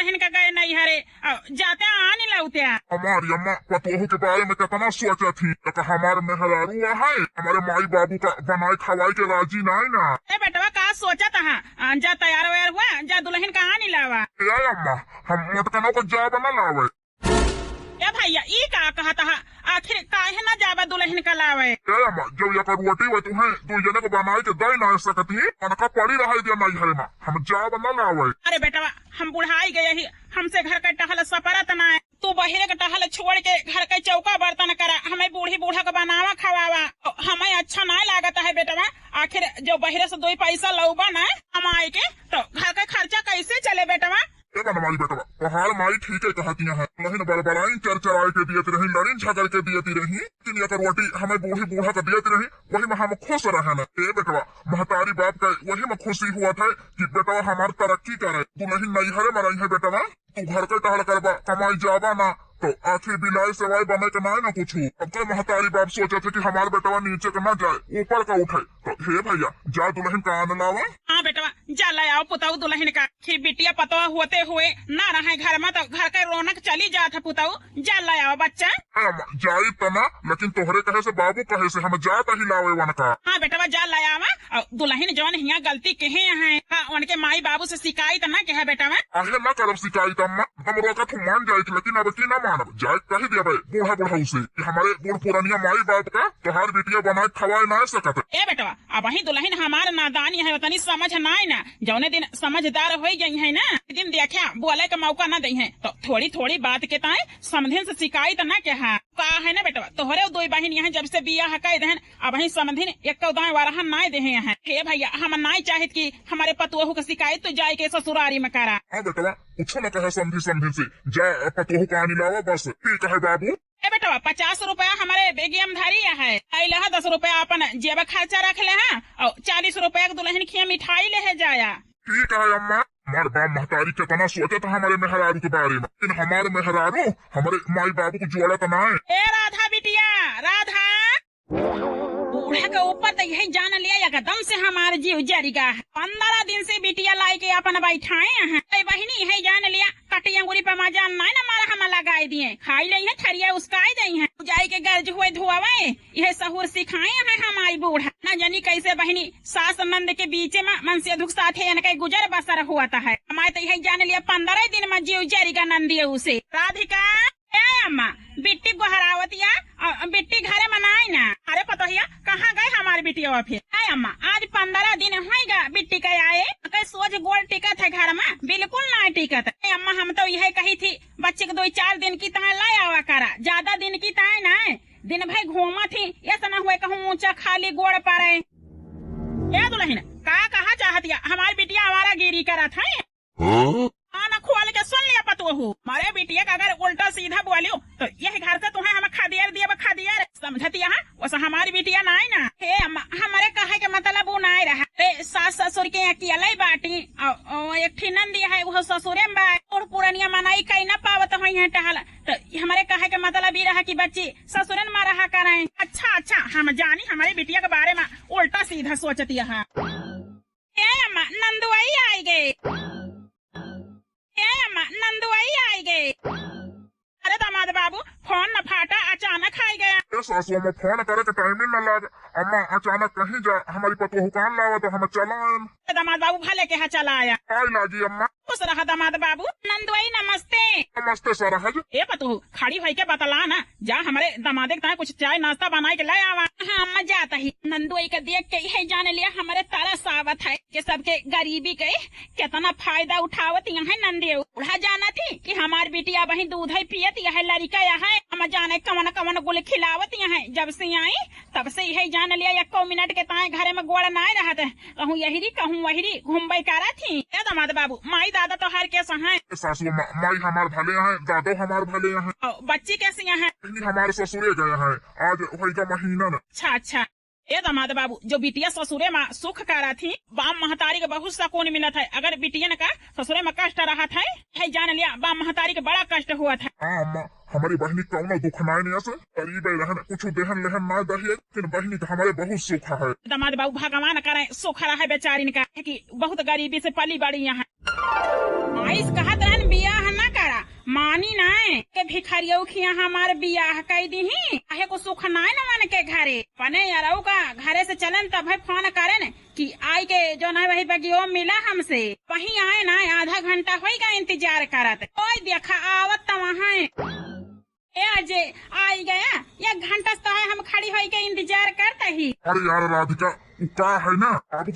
दुल्हन का गए नहीं हरे जाते आ नहीं लौते। हमारी अम्मा पतोहू के बारे में कितना सोचा थी, हमारे मेहरारू है हमारे माई बाबू का बनाए खवाई के राजी नहीं ना। बेटवा का सोचा था जा तैयार वैयार हुआ जा दुल्हन कहाँ नहीं लावा। अम्मा हम मोटकनों को जा बना लावे। ए भैया ई का कहा था आखिर काहे ना जावा दुल्हन का लावे। अम्मा जब या करवटी वे तुम्हें दो जने को बनाए के दे ना सकती उनका पड़ी रहा दिया नहीं हरे माँ हम जा बना लावे। अरे बेटवा हम बुढ़ाई गए ही हमसे घर का टहल सपरत ना है, तू बहिरे का टहल छोड़ के घर के चौका बर्तन करा, हमें बूढ़ी बूढ़ा का बनावा खवावा हमें अच्छा ना लागत है बेटवा। आखिर जो बहिरे से 2 पैसा लौबा ना कमाए के तो घर का खर्चा कैसे चले बेटवा। हमारी बेटवा पहाड़ माई ठीक है कहती है लहिन बड़बड़ाई चरचराई के दिए रही लड़ीन झगड़ के दिए रही लेकिन या करवटी हमें बूढ़ी बूढ़ा का दिए रही वही में हम खुश रहे न। ए बेटवा महतारी बाप का वही में खुशी हुआ था कि बेटवा हमारी तरक्की करे दुल्हन नहीं हरे मराई है बेटवा तू घर के टहल करबा कमाई जावा ना तो आखिर बिलाई सेवाई बने के ना कुछ। अब तो महतारी बाप सोचे थे कि हमारे बेटवा नीचे का ना जाए ऊपर का उठे तो हे भैया जा दुल्हन का आन लावा। हाँ बेटवा जा ले आओ पुताऊ दुल्हन का, फिर बिटिया पतवा होते हुए ना रहे घर में तो घर का रौनक चली जाता पुताऊ जा ले आओ बच्चा। जाई तना लेकिन तोहरे कहे से बाबू कहे से हम जाता ही लावे वन का। हाँ बेटवा जा ले आवा दुल्हन जौन हिया गलती कहे है उनके माई बाबू से शिकायत ना कहे बेटवा। आहे ना करब शिकायत अम्मा हम रोका तो मान जाये लेकिन अब की ना मानब जाए कही दिया भाई बूढ़ा बूढ़ा उसे हमारे बूढ़ पुरानिया माई बाप का तोहार बिटिया बनाए खवाए ना सकत। ए बेटवा अब वही दुल्हन हमारा नादानी है उतनी समझ ना ना जौने दिन समझदार हो गई है ना दिन देखा बोले का मौका न दी है तो थोड़ी थोड़ी बात के ताए समधिन से शिकायत न के कहा है ना बेटवा तोहरे 2 बहन यहाँ जब से बिया कह दहन अब वही समधिन एक दाएं वारा नाय दे हैं। हे भैया हम नाय चाहत की हमारे पतोहू का शिकायत तो जाए के ससुरारी में करा। हाँ बेटवा कुछ न कहे समधिन से जा पतोहू का लावा बस ठीक है बाबू। ए बेटवा 50 रुपया हमारे बेगियम धारी है 10 रुपया अपन जेब खर्चा रख ले हैं और 40 रुपया दुल्हन खिया मिठाई ले जाया। ठीक है अम्मा हमारे बाप महतारी कितना सोचा था हमारे मेहरारू के बारे में लेकिन हमारे मेहरारू हमारे माई बाबू को जोड़ा तो ना है। ए राधा बिटिया राधा बूढ़ा के ऊपर तो यही जान लिया एकदम से हमारे जीव जरिगा 15 दिन से बिटिया लाई के अपन बैठाए हैं बहिनी यही जान लिया कटी अंगूरी पे मजा ना मारा हम लगाई दिए खाई ली है थरिया उसकाई दी है जाई के गर्ज हुए धुआवे यह सहूर सिखाए हैं हमारी बूढ़ा न जानी कैसे बहिनी सास नंद के बीच में मन से दुख साथे इनका गुजर बसर हुआ था है हमारे तो यही जान लिया 15 दिन में जीव जरिगा नंदी उसे। राधिका अम्मा बिट्टी गोहरावतिया बिट्टी घरे मनाई ना। अरे पतोहिया कहाँ गए हमारे बिटिया फिर अम्मा आज 15 दिन होगा बिट्टी का आए कई सोच गोल टिकट है घर में बिल्कुल ना टिकट। अम्मा हम तो यही कही थी बच्चे को 2-4 दिन की तरह ला आवा करा ज्यादा दिन की तरह ना दिन भर घूमा थी ऐसा न हुए कहूँ ऊंचा खाली गोड़ पारे। क्या दुल्हन कहा चाहती हमारी बिटिया हमारा गिरी करा था खाना खोल के सुन लिया पतोहू हमारे बिटिया का अगर उल्टा सीधा बोलियो तो यही घर से तुम्हें हम खदियर दिया खदियर समझती है वैसा हमारी बिटिया ना है ना। हे हमारे कहे के मतलब वो ना रहा सास ससुर के अकेले बाटी एकठी नंदी है वो ससुरे में और पुरानिया मनाई कहीं न पावत हो यहाँ टहल तो हमारे कहे के मतलब ये रहा कि बच्ची ससुरन में रहा करें। अच्छा हम जानी हमारी बिटिया के बारे में उल्टा सीधा सोचती है। नंदुआई आई गए नंदुआई आई गए। अरे दामाद बाबू फोन न फाटा अचानक आई गया। सासू में फोन करे के टाइम न लगा अम्मा अचानक कहीं जा हमारी पतोहू कान लावा तो हम चला दामाद बाबू भले के चला आया आई लाजी अम्मा खुश रहा दामाद बाबू। नंदुआई नमस्ते। नमस्ते सरहज। ए पतोहू खड़ी होई के बतला ना जा हमारे दामादे के कुछ चाय नाश्ता बना के ले आवा। हाँ अम्मा जाता ही नंदुआई का देख के यही जान लिया हमारे तरस आवत है कि सबके गरीबी के कितना फायदा उठावत यहाँ नंदी उड़ा जाना थी कि हमारी बिटिया वही दूध है पियत यह लड़का यहाँ हम जाने कवन कवन गुल खिलावत यहाँ जब से आई तब से यही जान लिया 1 मिनट के ताए घरे में गोड़ ना रहते कहूँ यही कहूँ वही घूमबे करा थी। दामाद बाबू माई दादा तो हर कैसा है सासू माई हमारे भले हैं दादो हमारे भले हैं बच्ची कैसी है हमारे ससुरे गए हैं आज वही का महीना न। अच्छा ए दामाद बाबू जो बिटिया ससुरे में सुख करा थी बाम महतारी के बहुत सकून मिला था अगर बिटिया का ससुरे में कष्ट रहा था है जान लिया बाम महतारी के बड़ा कष्ट हुआ था। हाँ अम्मा हमारी बहनी कौन दुख ना से करीब रहन कुछ देहन लेहन ना दही लेकिन बहनी का हमारे बहुत सुख है। दामाद बाबू भगवान करे सुख रहा है बेचारी का कि बहुत गरीबी से पली बड़ी यहाँ आइस कहत रहन बिया जानी नाय के भिखारियों खिया हमारे बियाह कई दी काहे को सुख नाय न मन के घरे पने यारऊ का घरे से चलन तब भाई फोन करे कि आई के जो ना वही बगियो मिला हमसे वही आए ना आधा घंटा होगा इंतजार करत कोई देखा आवत वहाँ अजय आई गया 1 घंटा तो है हम खड़ी हो के इंतजार करते ही। अरे यार राधिका का है ना अब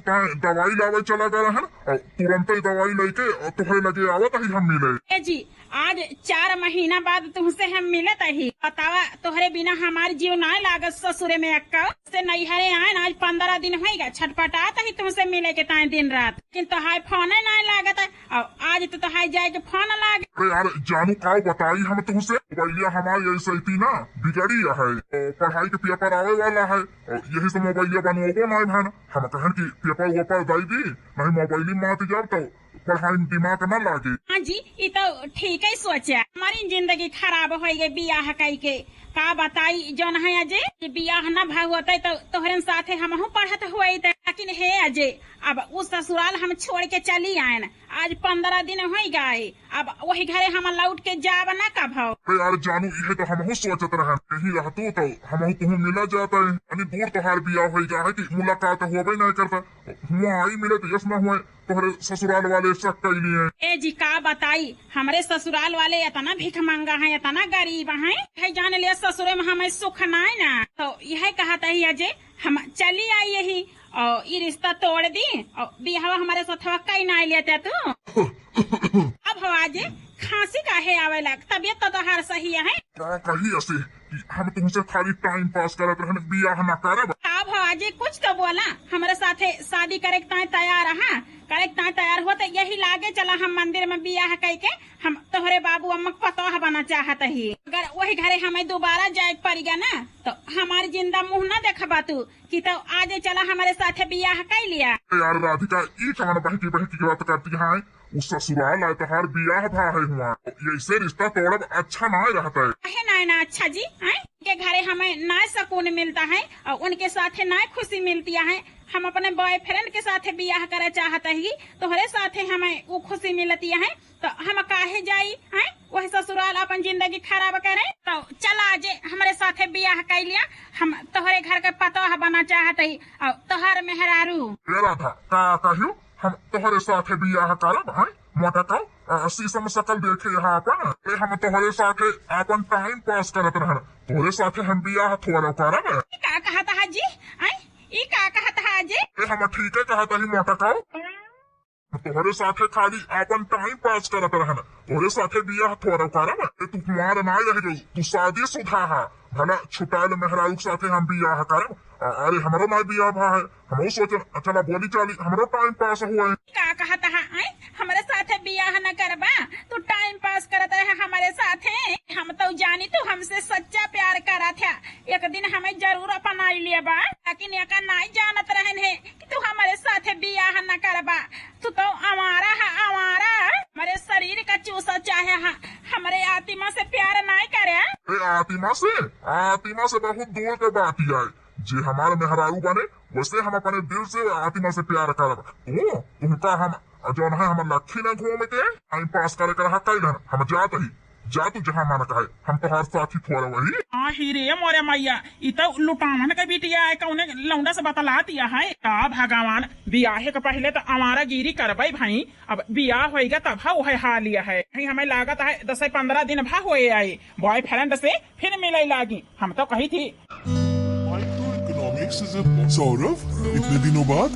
दवाई लावे चला गया है ना तुरंत ही दवाई लेके तुम्हें लगे आवत ही हम मिले जी आज 4 महीना बाद तुमसे हम मिलत ही बतावा तोहरे बिना हमारी जीव ना लागत ससुरे में अक्का से नैहरे आए आज 15 दिन हो गया छटपटात ही तुमसे मिले के ताए दिन रात लेकिन तो हाई फोन ना लागत और आज तो हाई जाए के फोन लागे। अरे यार जानू का बताई हम तुमसे मोबाइलिया हमारी ऐसी थी ना बिगड़ी है पढ़ाई के पेपर आवे वाला है यही से मोबाइलिया बनवाओ ना है हम कहन की पेपर वेपर दाई दी नहीं मोबाइल मात जाब तो पढ़ाई दिमाग न लागे। हाँ जी ये तो ठीक है सोचा हमारी जिंदगी खराब हो गई बियाह कई के का बताई जो है अजय बियाह न भाव होता तो तोहरे साथे हम पढ़त हुए लेकिन हे अजय अब उस ससुराल हम छोड़ के चली आए आज 15 दिन हो गए अब वही घरे हम लौट के जाब न कब हो। यार जानू ये तो हम सोचत रहे कहीं रहतू तो हम तुम्हें मिला जाता है यानी दूर तोहार बियाह हो गया है कि मुलाकात हुआ नहीं करता हुआ आई मिले तो यस न हुए तोहरे ससुराल वाले शक कैली है। ए जी का बताई हमारे ससुराल वाले इतना भीख मांगा है इतना गरीब है जाने लिया ससुरे में हमें सुख ना है ना तो यह कहता है अजय हम चली आई यही और ये रिश्ता तोड़ दी और बिहाव हमारे साथ कई ना लेते तू अब हो आज खांसी काहे आवे लग तबियत तो तोहार सही है क्या कही ऐसे कि हम तुमसे खाली टाइम पास करत रहन बियाह ना करब। अब हो आज कुछ तो बोला हमारे साथे शादी करे तैयार रहा करे तैयार होते यही लागे चला हम मंदिर में बियाह कई के हम तोहरे बाबू अम्मा पतोह बना चाहत ही अगर वही घरे हमें दोबारा जाए पड़ेगा ना तो हमारी जिंदा मुँह न देखबा तू कि तो आज चला हमारे साथे बियाह कर लिया। यार राधिका ये कौन बहकी की बात करती है उस ससुराल आए तो हर बियाह भा है हुआ ऐसे रिश्ता तोड़ब अच्छा ना रहता है ना अच्छा जी के घरे हमें ना सुकून मिलता है और उनके साथ ना खुशी मिलती है हम अपने बॉयफ्रेंड के साथ बियाह करे चाहते ही तोहरे साथ हमें वो खुशी मिलती है तो हम काहे जाई है वही ससुराल अपन जिंदगी खराब करे तो चला आज हमारे साथ बियाह कर लिया हम तोहरे घर के पतोह बना चाहते ही और तोहर मेहरारू कहू हम तोहरे साथ बियाह करब है मोटा कहो शीशम सकल देखे यहाँ अपन हम तोहरे साथ अपन टाइम पास करत रहन तोहरे साथ हम बियाह थोड़ा करब का कहता है जी ई का कहता है जी हम ठीक है कहता ही मोटा कहो तोहरे साथे खाली अपन टाइम पास करत रहन तोहरे साथे बियाह थोड़ा करब तू कुमार ना रह गई तू शादी शुदा है भला छुटाल मेहरारू के साथे हम बियाह करब अरे हमारो ना बियाह भा है हम सोच चला बोली चाली हमारो टाइम पास हुआ है का कहता है हमारे साथे बियाह न करबा तू टाइम पास करता है हमारे साथे हम तो जानी तू हमसे सच्चा प्यार करा था एक दिन हमें जरूर अपना लिया बा लेकिन एक नहीं जानत रहन है कि तू हमारे साथे बियाह न करबा तू तो हमारा है हमारा हमारे शरीर का चूसा चाहे हमारे आत्मा से प्यार नहीं करे आत्मा से बहुत दूर के बात ही आए जे हमारे मेहरारू बने वैसे हम अपने दिल से आत्मा से प्यार करब तुमका हम जो है हम लक्ष्मी न घूम के टाइम पास करे कर हम जात ही जा तू जहाँ माना कहे हम तो हर साथी थोड़ा वही ही रे मोरे मैया इ लुटावन के बिटिया है कौने लौंडा से बतला दिया है का भगवान बियाहे के पहले तो हमारा गिरी करबई भाई अब बियाह होगा तब वही हाल लिया है हमें लागत है 10-15 दिन भा हुए आए बॉयफ्रेंड से फिर मिले लागी हम तो कही थी सौरभ इतने दिनों बाद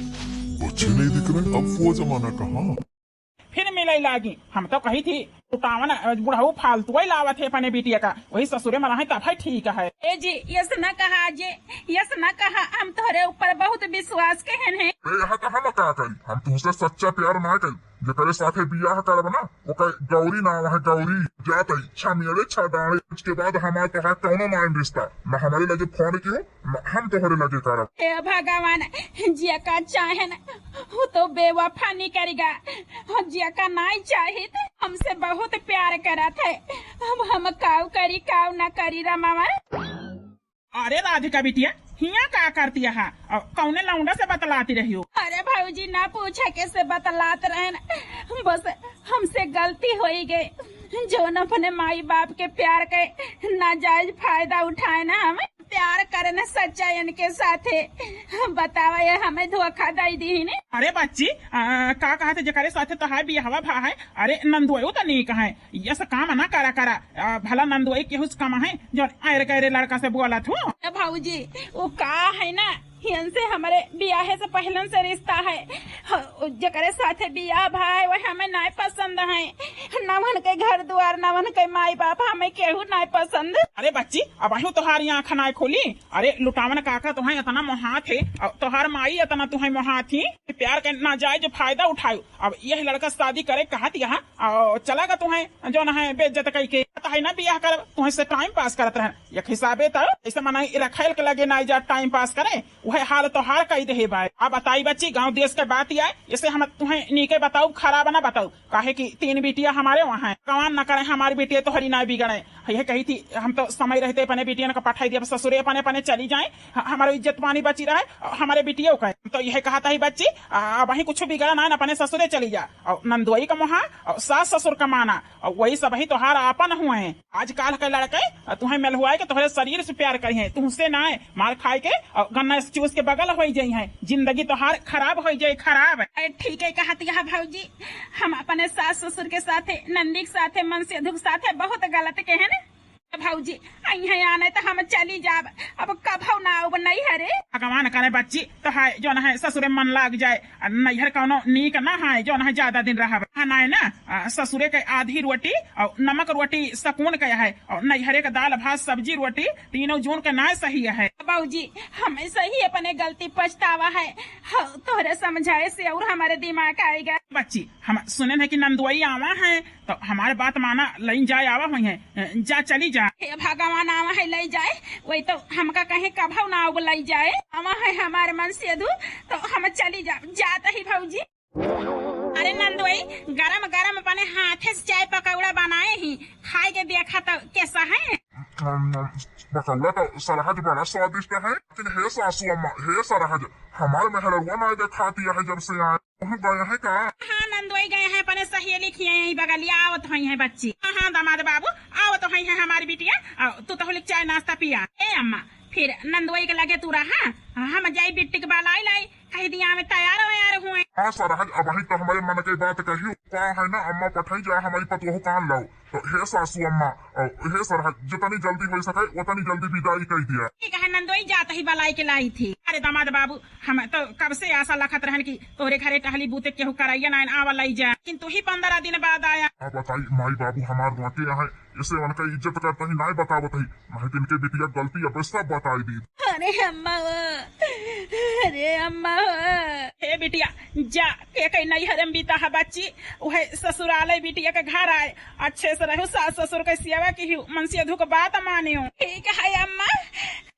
बच्चे नहीं दिख रहे अब वो जमाना कहाँ फिर मिले लागी हम तो कही थी उतावन बुढ़ाऊ फालतू ही लावत है अपने बिटिया का वही ससुरे में रहे तब ठीक है ए जी यस न कहा जे यस न कहा हम तोहरे ऊपर बहुत विश्वास के हैं यहाँ तो हम का करी हम तुमसे सच्चा प्यार ना करी जो तेरे साथे बियाह करब ना वो गौरी नाम है गौरी जात है छा मेरे छा डाले उसके बाद हमारे तो है कौनो माइन रिश्ता न हमारे लगे फोन की न हम तोहरे लगे करब हे भगवान जिया का चाहे न वो तो बेवफा नहीं करेगा जिया का नहीं चाहे हमसे बहुत प्यार करा था अब हम काव करी काव न करी रमावा। अरे राधिका बिटिया हिया का करती है कौने लौंडा से बतलाती रही हो। अरे भाऊजी ना पूछा कैसे बतलाते रहे बस हमसे गलती हो गई जो न अपने माई बाप के प्यार के नाजायज फायदा उठाए ना, हमें प्यार करे न सच्चा इनके साथे बतावा, ये हमें धोखा दे दी ने। अरे बच्ची का कहते जकरे साथे तहार बियाहवा भा है, अरे नंदुआई तो नहीं कहा है ये सब काम ना करा भला नंदुआई केहुस कमा है जो आयर गहरे लड़का से बोला थू। भाऊजी वो का है ना, इनसे हमारे बियाहे से पहले से रिश्ता है, जकरे साथे बियाह भाई वही हमें नहीं पसंद है, नवन के घर द्वार नवन के माई बाप हमें केहू नहीं पसंद। अरे बच्ची अब अहू तोहारी आँख ना खोली, अरे लुटावन काका तुम्हें इतना मोहा थे, तोहार माई इतना तुम्हें मोहा थी, प्यार के नाजायज फायदा उठायो। अब यह लड़का शादी करे कहा यहाँ चलागा तुम्हें जो न है बेइज्जत कई के है ना बियाह कर तुम्हें से टाइम पास करत रहे, एक हिसाबे तो ऐसा मना रखेल के लगे ना जा टाइम पास करे, वह हाल तो हार कही दे भाई। अब बताई बच्ची गांव देश के बात ही आए, इसे हम तुम्हें नीके बताऊ खराब ना बताऊ, काहे की 3 बेटिया हमारे वहाँ है, कमान न करे हमारी बेटिया तो हरी ना बिगड़े। यह कही थी हम तो समय रहते अपने बेटिया का पठाई दिया ससुरे अपने चली जाए, हमारी इज्जत पानी बची रहे, हमारे बेटियों का तो यह कहा था ही बच्ची वही कुछ बिगड़ा ना अपने ससुरे चली जा, और नंदुआई का मोहा और सास ससुर का माना, और वही सब ही तोहार आपन हुए हैं। आजकल के लड़के तुम्हें मिल हुआ है कि तुम्हारे शरीर से प्यार करी है, तुमसे ना है मार खाए के और गन्ना चूस के बगल हो जाई है, जिंदगी तोहार खराब हो जाए खराब। ठीक है कहती है भाऊजी, हम अपने सास ससुर के साथे नंदी के साथे मन से दुख साथे बहुत गलत के है ना भाऊजी, अही आने तो हम चली जाब, अब कभौ ना अब नहीं हरे भगवान करे बच्ची तो है जो न है ससुरे मन लाग जाए, नैहर कौनो नीक ना है जो न है ज्यादा दिन रहा है ना, ससुरे के आधी रोटी और नमक रोटी सकून का है, और नैहरे का दाल भात सब्जी रोटी तीनों जून के ना सही है। बाबूजी हमें सही अपने गलती पछतावा है, तोहरे समझाए से और हमारे दिमाग आएगा। बच्ची हम सुने हैं कि नंदुआई आवा है तो हमारे बात माना लइन जाए आवा हुई है, जा चली जा। भगवान आवा है ले जाए, वही तो हमका कहे कभौ ना ले जाए, आवा है हमारे मन से दू तो हम चली जाता ही भाऊजी। अरे नंदुआई गरम गरम अपने हाथे से चाय पकौड़ा बनाए ही खाए के देखा तो कैसा है? पकौड़ा तो सरहज बड़ा स्वादिष्ट है, लेकिन हे सासू अम्मा हे सरहज हमारे मेहरवा ना देखा दिया है जब से आए गए हैं का? हाँ नंदुआई गए हैं अपने सहेली खिए यही बगलिया आवत हुई है बच्ची। हाँ दामाद बाबू आवत हुई है हमारी बिटिया, तू तो चाय नाश्ता पिया। ए अम्मा फिर नंदुआई के लगे तू रहा, हम जाई बिट्टी के बाल लाई कह दिया में तैयार हुए। हाँ सरहज अब वही तो हमारे मन की बात कही का है ना अम्मा पठाई जा हमारी पतोह कान लाओ, तो हे सासू अम्मा हे सरहज जितनी जल्दी हो सके उतनी जल्दी विदाई कह दिया। ठीक है नंदुआई जाते ही बलाई के लाई थी। अरे दामाद बाबू हम तो कब से आशा लखत रहन की तोहरे घरे टहली बूते केहू कराइया ना आवा लाई जा, लेकिन तू ही 15 दिन बाद आया। बताई माई बाबू हमारे रोके है इसे उनका इज्जत करता ही नहीं बतावत ही, नहीं इनके बिटिया गलती अब सब बताई दी। अरे अम्मा हे बिटिया जा के नहीं हरम बीता है बच्ची, वह ससुरालय बिटिया के घर आए अच्छे से रहो, सास ससुर के सेवा की मन से धुक बात मानियो। ठीक है अम्मा।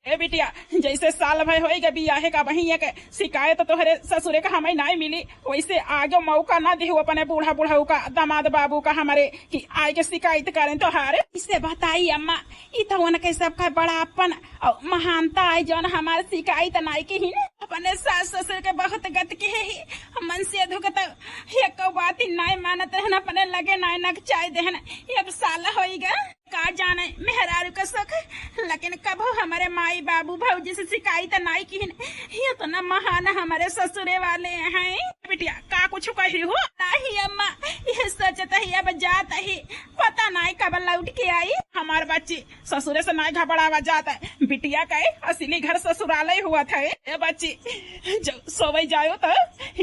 ए बिटिया जैसे साल भर होएगा बियाहे का वही एक शिकायत तोहरे ससुरे का हमें नहीं मिली, वैसे आगे मौका ना दे अपने बूढ़ा बूढ़ा का दामाद बाबू का हमारे कि आगे शिकायत करें तोहारे। इसे बताई अम्मा ये तो उनके सबका बड़ापन और महानता है जो हमारे शिकायत नहीं की ही अपने सास ससुर के बहुत गत के ही मन से धुकता एक बात ही नहीं मानत है, अपने लगे नहीं नक चाय देहन अब साल होएगा का जाने मेहरारू का सुख, लेकिन कभो हमारे माई बाबू भाऊजी से शिकायत नहीं की, ये तो न महान हमारे ससुरे वाले हैं। बिटिया का कुछ कही हो? नहीं अम्मा ये सोचता ही अब जाता ही पता नहीं कब लौट के आई। हमारे बच्ची ससुरे से नहीं घबरावा जाता है, बिटिया का असली घर ससुरालय हुआ था। ए बच्ची जब सोवे जायो तो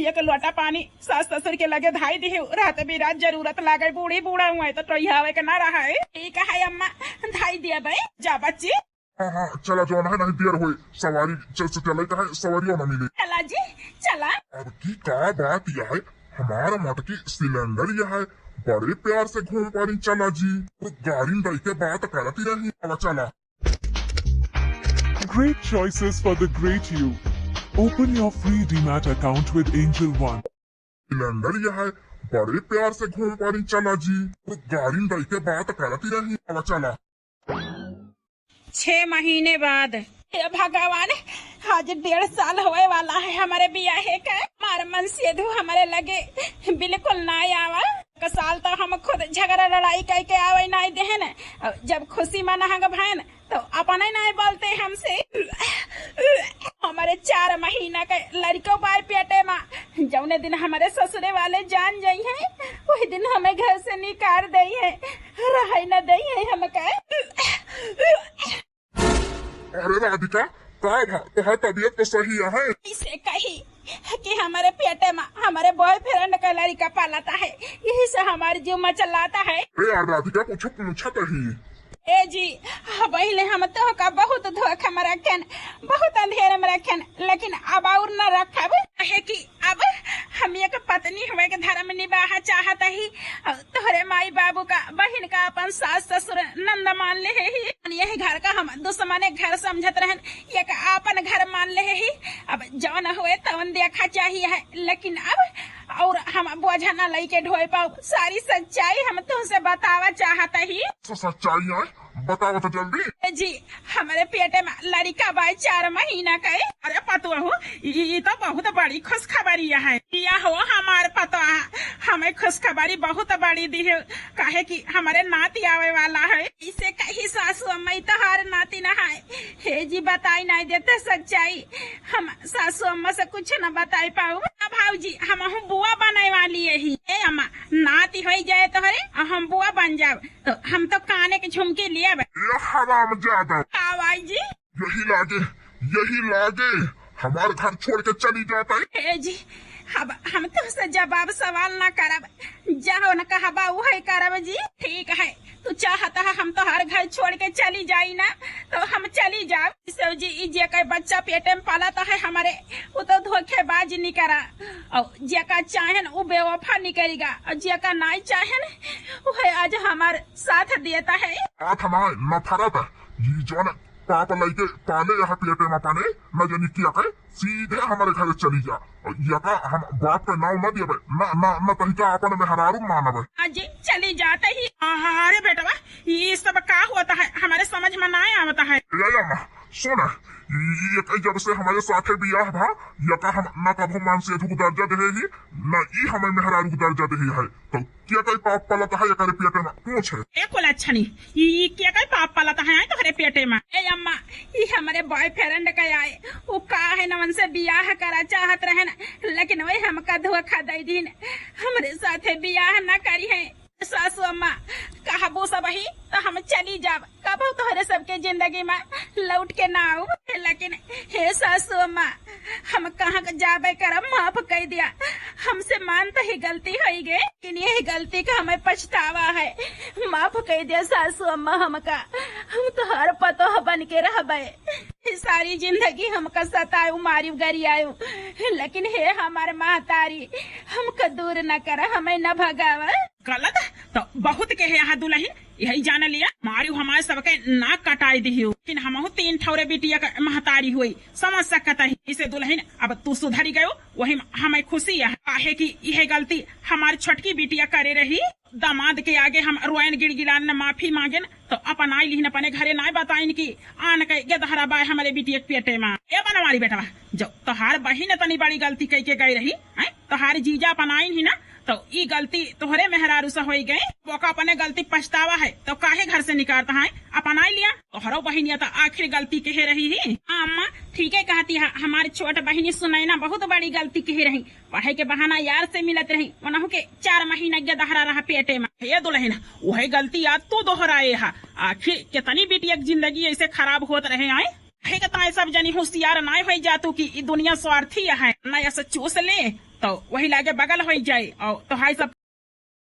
एक लोटा पानी सास ससुर के लगे धाई दी रात भी रात जरूरत लागे, बूढ़ी बूढ़ा हुआ है तो टोहियावे के ना रहा है। ठीक है अम्मा धाई दिया भाई जा बच्ची। हाँ चला जो है नहीं देर हुई सवारी चले का है सवारियों न मिली। चला जी चला। अब की का बात यह है हमारा मटकी सिलेंडर यह है बड़े प्यार से घूम पारी चला जी, तो गाड़ी दई के बात करती रही। अब चला। Great choices for the great you. Open your free DMAT account with Angel One. Cylinder यह है बड़े प्यार से घूम पारी चला जी, तो गाड़ी दई के बात करती रही। अब चला। 6 महीने बाद हे भगवान आज 1.5 साल होए वाला है हमारे बियाहे का, हमारे मन से हमारे लगे बिल्कुल ना आवा, एक साल तो हम खुद झगड़ा लड़ाई करके आवे नहीं देहन, जब खुशी मनाहंग भैन तो अपने नहीं बोलते हमसे। हमारे 4 महीना के लड़कों बाय पेटे में जौने दिन हमारे ससुरे वाले जान जाई है वही दिन हमें घर से निकाल दई है, रह न दई है हमके। अरे राधिका का तुम्हारी तबीयत तो सही है? इसे कही कि हमारे पेटे में हमारे बॉयफ्रेंड का लड़का पालाता है, यही से हमारे जीव में चलाता है। अरे यार राधिका कुछ पूछा तो ही। ए जी पहले हम तो का बहुत धोखा में रखन, बहुत अंधेरे में रखन, लेकिन अब और न रखब है कि अब हम एक पत्नी हुए के धर्म निभाना चाहत ही। तोहरे माई बाबू का बहन का अपन सास ससुर नंद मान ले ही, यही घर का हम दुश्मने घर समझत रहन, एक अपन घर मान ले ही। अब जौन हुए तवन देखा चाहिए है, लेकिन अब और हम बोझा न लई के ढोए पाओ। सारी सच्चाई हम तुमसे बतावा चाहता ही। सच्चाई है बताओ तो जल्दी। जी हमारे पेटे में लड़का बाय 4 महीना का है। अरे पतुआ हो, ये तो बहुत बड़ी खुशखबरी है। या हो हमारे पतुआ, हमें खुशखबरी बहुत बड़ी दी है, काहे कि हमारे नाती आवे वाला है। इसे कही सासू अम्मा तो हर नाती न है। हे जी बताई नहीं देते सच्चाई, हम सासू अम्मा से कुछ न बताई पाऊ। भाऊजी हम बुआ बनाए वाली है ही। ए अम्मा नाती हो जाए तो हरे हम बुआ बन जाओ तो हम तो काने के झुमके लिए हराम ज्यादा भाई जी। यही लागे हमारे घर छोड़ के चली जाता है। हे जी अब हम तुमसे जवाब सवाल न करब, जाओ न कहबा वही करब जी। ठीक है तू चाहता है हम तो हर घर छोड़ के चली जाई ना तो हम चली जाओ। सो जी जे का बच्चा पेटे में पालाता है हमारे वो तो धोखेबाज नहीं करा, और जे का चाहन वो बेवफा नहीं करेगा, और जे का नहीं चाहन वो आज हमारे साथ देता है। हमारे न फरत ये जो पाप लगे पाले यहाँ पेटे में पाने न जानी क्या करे, सीधे हमारे घर चली जा। यका हम बाप का नाव न दिए न तरीका अपन में हरारू मानव जी चली जाते ही। अरे बेटा ये सब का होता है हमारे समझ में नहीं आता है। सुन ये जब से हमारे साथे बियाह था यका हम न कभू मान से अधिक दर्जा दे ही न ई हमें मेहरारू दर्जा दे है, तो क्या कई पाप पलता है यका पेटे में पूछ है। अच्छा नहीं ये क्या कई पाप पलता है तुम्हारे पेटे में। ए अम्मा ये हमारे बॉयफ्रेंड का आए वो का है न उनसे बियाह करा चाहत रहे न, लेकिन वही हमका धोखा दे दिन हमारे साथे बियाह न करी है। सासू अम्मा कहबो सब ही तो हम चली जाब, कबो तोहरे सबके जिंदगी में लौट के ना आऊ। लेकिन हे सासू अम्मा हम कहाँ जाबे करब, माफ कर दिया हमसे मानते ही गलती हो गई, लेकिन यही गलती का हमें पछतावा है। माफ कर दिया सासू अम्मा हमका, हम तो हर पतो बन के रहबे। सारी जिंदगी हमका सतायु मारियो गरियायु, लेकिन हे हमारे महतारी हमका दूर न कर, हमें न भगावा। गलत तो बहुत के है यहाँ दुल्हन यही जान लिया मारियो हमारे सबके नाक कटाई दी हो, लेकिन हम 3 ठौरे बिटिया का महतारी हुई समझ सकता है। इसे दुल्हन अब तू सुधरी गयो वही हमें खुशी है कि यह गलती हमारी छोटकी बिटिया करे रही। दामाद के आगे हम रोयन गिड़गिड़ान माफी मांगेन तो अपन आई लिहन अपने घरे ना बताइन की आन के गदहरा बाय हमारे बिटिया के पेटे में। ए बनवारी बेटा जो तोहार बहिन तनी बड़ी गलती कह के गई रही, तोहार जीजा अपन आइन ही ना तो ये गलती तोहरे मेहरारू से हो गई, बोका अपने गलती पछतावा है तो काहे घर से निकालता है अपन आई लिया। तोहरो बहनिया तो आखिर गलती कहे रही ही। अम्मा ठीक है कहती है, हमारी छोट बहनी सुनैना बहुत बड़ी गलती कहे रही, पढ़ाई के बहाना यार से मिलत रही, उन्हों के 4 महीना गदहरा रहा पेटे में। ये दुल्हन वही गलती आज तू दोहराए है, आखिर कितनी बिटिया की जिंदगी ऐसे खराब होत रहे आए है। सब जनी होशियार ना हो जातू की दुनिया स्वार्थी है, ना ऐसे चूस ले तो वही लागे बगल हो जाए और तो हाई सब